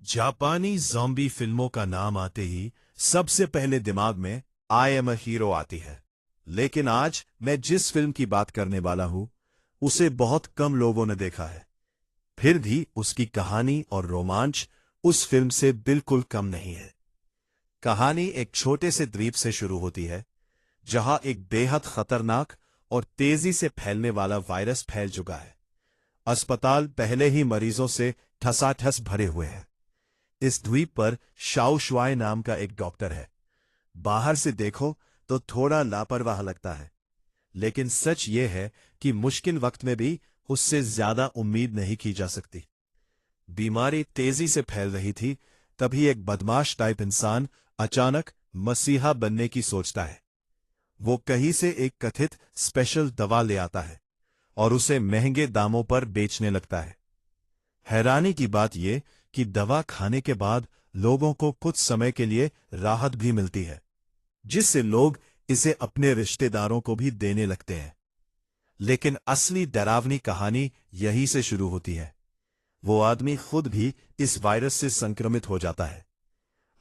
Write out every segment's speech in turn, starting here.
जापानी ज़ॉम्बी फिल्मों का नाम आते ही सबसे पहले दिमाग में आई एम अ हीरो आती है। लेकिन आज मैं जिस फिल्म की बात करने वाला हूं, उसे बहुत कम लोगों ने देखा है। फिर भी उसकी कहानी और रोमांच उस फिल्म से बिल्कुल कम नहीं है। कहानी एक छोटे से द्वीप से शुरू होती है, जहां एक बेहद खतरनाक और तेजी से फैलने वाला वायरस फैल चुका है। अस्पताल पहले ही मरीजों से ठसाठस भरे हुए हैं। इस द्वीप पर शाओ शुआई नाम का एक डॉक्टर है। बाहर से देखो तो थोड़ा लापरवाह लगता है, लेकिन सच ये है कि मुश्किल वक्त में भी उससे ज्यादा उम्मीद नहीं की जा सकती। बीमारी तेजी से फैल रही थी, तभी एक बदमाश टाइप इंसान अचानक मसीहा बनने की सोचता है। वो कहीं से एक कथित स्पेशल दवा ले आता है और उसे महंगे दामों पर बेचने लगता है। हैरानी की बात यह कि दवा खाने के बाद लोगों को कुछ समय के लिए राहत भी मिलती है, जिससे लोग इसे अपने रिश्तेदारों को भी देने लगते हैं। लेकिन असली डरावनी कहानी यहीं से शुरू होती है। वो आदमी खुद भी इस वायरस से संक्रमित हो जाता है।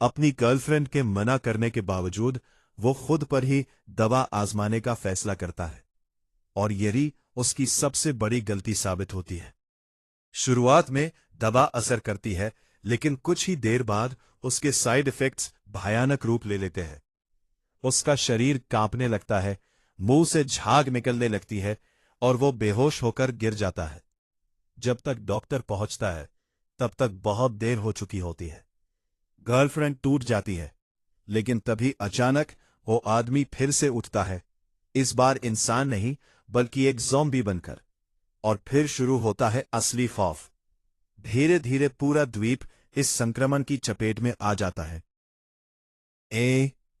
अपनी गर्लफ्रेंड के मना करने के बावजूद वो खुद पर ही दवा आजमाने का फैसला करता है, और यही उसकी सबसे बड़ी गलती साबित होती है। शुरुआत में दवा असर करती है, लेकिन कुछ ही देर बाद उसके साइड इफेक्ट्स भयानक रूप ले लेते हैं। उसका शरीर कांपने लगता है, मुंह से झाग निकलने लगती है और वो बेहोश होकर गिर जाता है। जब तक डॉक्टर पहुंचता है, तब तक बहुत देर हो चुकी होती है। गर्लफ्रेंड टूट जाती है, लेकिन तभी अचानक वो आदमी फिर से उठता है, इस बार इंसान नहीं बल्कि एक ज़ॉम्बी बनकर। और फिर शुरू होता है असली खौफ। धीरे धीरे पूरा द्वीप इस संक्रमण की चपेट में आ जाता है।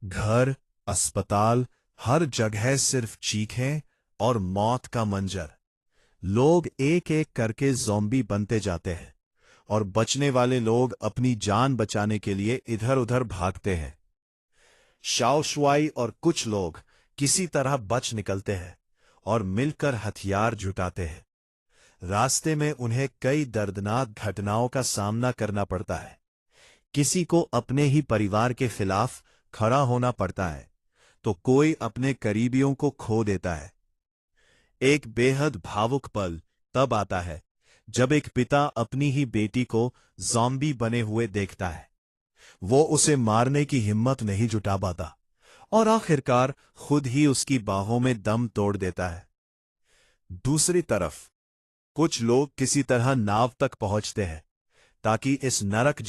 घर, अस्पताल, हर जगह सिर्फ चीखें और मौत का मंजर। लोग एक एक करके ज़ॉम्बी बनते जाते हैं, और बचने वाले लोग अपनी जान बचाने के लिए इधर उधर भागते हैं। शाओ शुआई और कुछ लोग किसी तरह बच निकलते हैं और मिलकर हथियार जुटाते हैं। रास्ते में उन्हें कई दर्दनाक घटनाओं का सामना करना पड़ता है। किसी को अपने ही परिवार के खिलाफ खड़ा होना पड़ता है, तो कोई अपने करीबियों को खो देता है। एक बेहद भावुक पल तब आता है जब एक पिता अपनी ही बेटी को ज़ॉम्बी बने हुए देखता है। वो उसे मारने की हिम्मत नहीं जुटा पाता और आखिरकार खुद ही उसकी बाहों में दम तोड़ देता है। दूसरी तरफ कुछ लोग किसी तरह नाव तक पहुंचते हैं, ताकि इस नरक